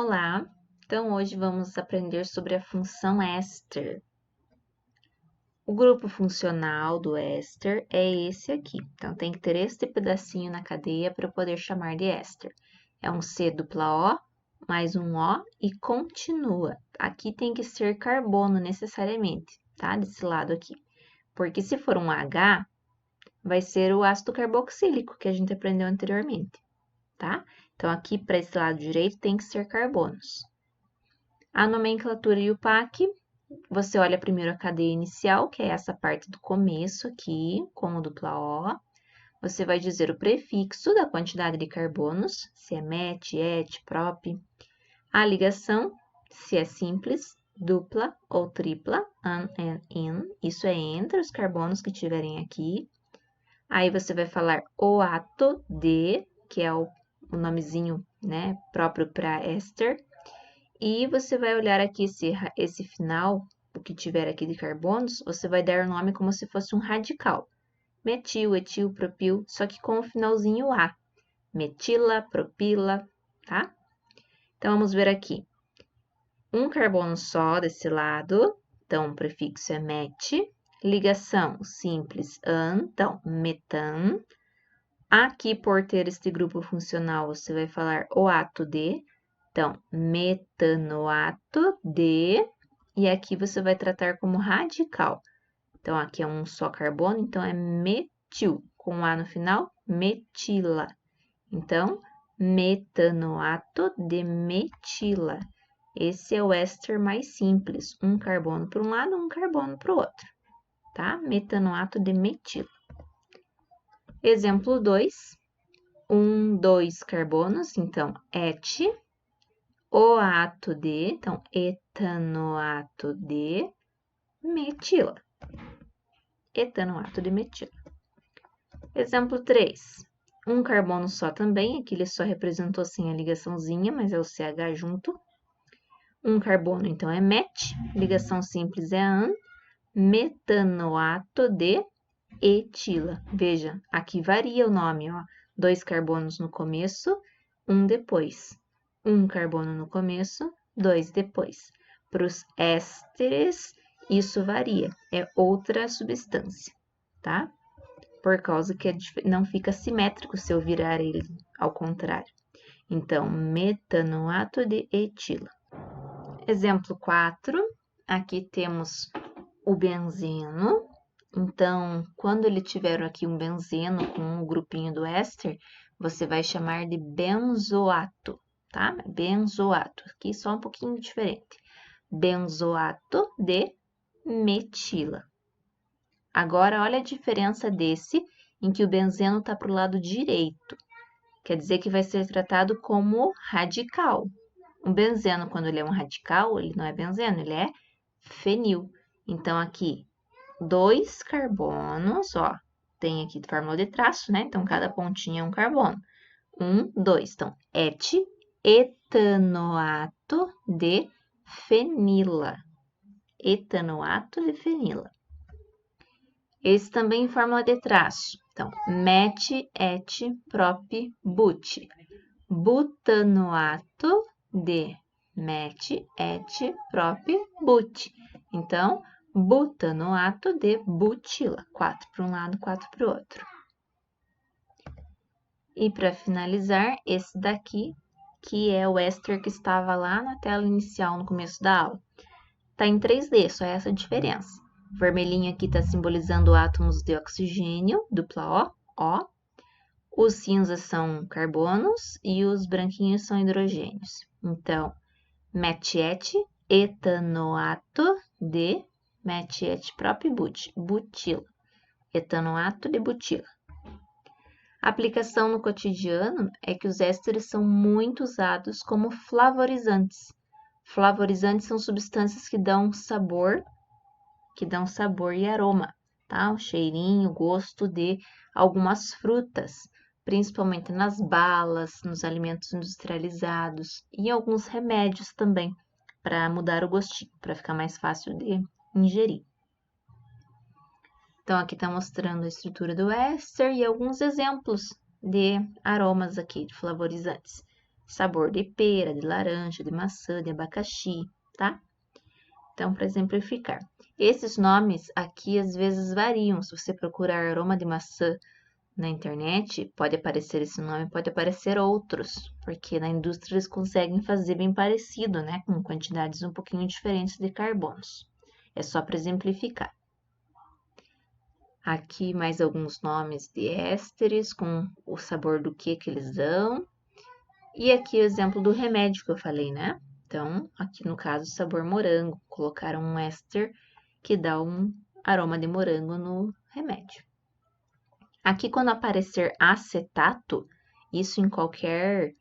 Olá! Então, hoje vamos aprender sobre a função éster. O grupo funcional do éster é esse aqui. Então, tem que ter este pedacinho na cadeia para eu poder chamar de éster. É um C dupla O, mais um O e continua. Aqui tem que ser carbono necessariamente, tá? Desse lado aqui. Porque se for um H, vai ser o ácido carboxílico que a gente aprendeu anteriormente, tá? Então, aqui para esse lado direito tem que ser carbonos. A nomenclatura e o PAC, você olha primeiro a cadeia inicial, que é essa parte do começo aqui, com o dupla O. Você vai dizer o prefixo da quantidade de carbonos, se é met, et, prop. A ligação, se é simples, dupla ou tripla, an and in, isso é entre os carbonos que tiverem aqui. Aí você vai falar o ato de, que é o nomezinho, né, próprio para éster. E você vai olhar aqui esse final, o que tiver aqui de carbonos, você vai dar o nome como se fosse um radical. Metil, etil, propil, só que com o finalzinho A. Metila, propila, tá? Então, vamos ver aqui. Um carbono só desse lado, então o prefixo é met. Ligação simples an, então metan. Aqui, por ter este grupo funcional, você vai falar o ato de. Então, metanoato de, e aqui você vai tratar como radical. Então, aqui é um só carbono, então é metil, com A no final, metila. Então, metanoato de metila. Esse é o éster mais simples, um carbono para um lado, um carbono para o outro, tá? Metanoato de metila. Exemplo 2, 2 carbonos, então, et. O ato de, então, etanoato de metila. Etanoato de metila. Exemplo 3. Um carbono só também, aqui ele só representou sem a ligaçãozinha, mas é o CH junto. Um carbono, então, é met, ligação simples é an, metanoato de etila. Veja, aqui varia o nome, ó. 2 carbonos no começo, um depois. Um carbono no começo, 2 depois. Para os ésteres, isso varia, é outra substância, tá? Por causa que não fica simétrico se eu virar ele ao contrário. Então, metanoato de etila. Exemplo 4, aqui temos o benzeno. Então, quando ele tiver aqui um benzeno com o grupinho do éster, você vai chamar de benzoato, tá? Benzoato, aqui só um pouquinho diferente. Benzoato de metila. Agora, olha a diferença desse, em que o benzeno está para o lado direito. Quer dizer que vai ser tratado como radical. Um benzeno, quando ele é um radical, ele não é benzeno, ele é fenil. Então, aqui, 2 carbonos, ó, tem aqui fórmula de traço, né? Então, cada pontinha é um carbono. 2. Então, etanoato de fenila. Etanoato de fenila. Esse também fórmula de traço. Então, met, et, prop, but. Butanoato de met, et, prop, but. Então, butanoato de butila. 4 para um lado, 4 para o outro. E para finalizar, esse daqui, que é o éster que estava lá na tela inicial, no começo da aula. Está em 3D, só essa a diferença. O vermelhinho aqui está simbolizando átomos de oxigênio, dupla O. Os cinzas são carbonos e os branquinhos são hidrogênios. Então, met-et, etanoato de met-et próprio butila. Etanoato de butila. A aplicação no cotidiano é que os ésteres são muito usados como flavorizantes. Flavorizantes são substâncias que dão sabor e aroma, tá? O cheirinho, o gosto de algumas frutas, principalmente nas balas, nos alimentos industrializados e alguns remédios também, para mudar o gostinho, para ficar mais fácil de ingerir. Então, aqui está mostrando a estrutura do éster e alguns exemplos de aromas aqui, de flavorizantes. sabor de pera, de laranja, de maçã, de abacaxi, tá? Então, para exemplificar, esses nomes aqui às vezes variam. Se você procurar aroma de maçã na internet, pode aparecer esse nome, pode aparecer outros, porque na indústria eles conseguem fazer bem parecido, né? Com quantidades um pouquinho diferentes de carbonos. É só para exemplificar. Aqui mais alguns nomes de ésteres com o sabor do que eles dão. E aqui o exemplo do remédio que eu falei, né? Então, aqui no caso, sabor morango. Colocaram um éster que dá um aroma de morango no remédio. Aqui, quando aparecer acetato, isso em qualquer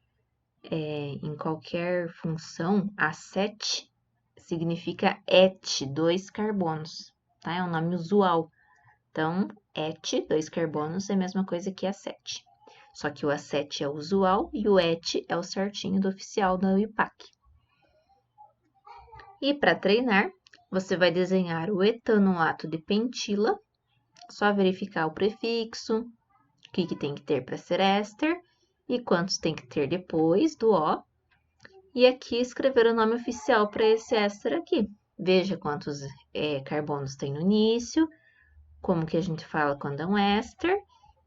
função, acete significa et, 2 carbonos, tá? É um nome usual. Então, et, 2 carbonos, é a mesma coisa que acete. Só que o acete é o usual e o et é o certinho do oficial da UIPAC. E para treinar, você vai desenhar o etanoato de pentila, só verificar o prefixo, o que tem que ter para ser éster e quantos tem que ter depois do O. E aqui escrever o nome oficial para esse éster aqui. Veja quantos carbonos tem no início, como que a gente fala quando é um éster.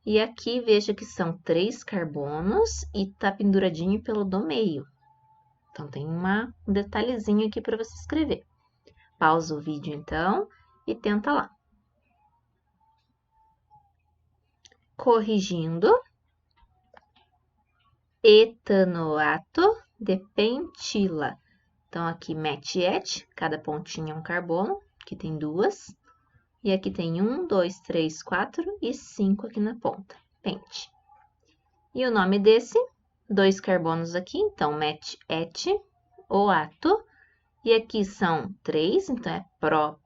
E aqui veja que são 3 carbonos e tá penduradinho pelo do meio. Então, tem um detalhezinho aqui para você escrever. Pausa o vídeo, então, e tenta lá. Corrigindo. Etanoato de pentila. Então, aqui met-et, cada pontinha é um carbono, que tem 2. E aqui tem 1, 2, 3, 4 e 5 aqui na ponta, pente. E o nome desse, 2 carbonos aqui, então, met-et, oato. E aqui são 3, então é prop,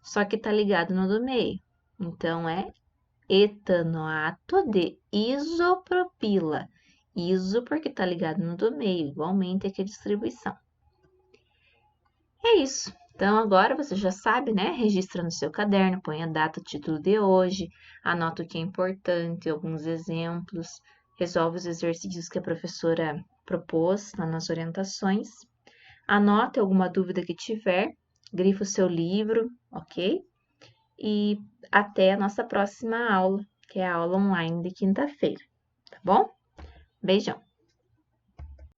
só que tá ligado no do meio. Então, é etanoato de isopropila. Iso porque tá ligado no do meio, igualmente aqui a distribuição. É isso. Então, agora você já sabe, né? Registra no seu caderno, põe a data, o título de hoje, anota o que é importante, alguns exemplos, resolve os exercícios que a professora propôs lá nas orientações. Anote alguma dúvida que tiver, grifa o seu livro, ok? E até a nossa próxima aula, que é a aula online de quinta-feira, tá bom? Beijão!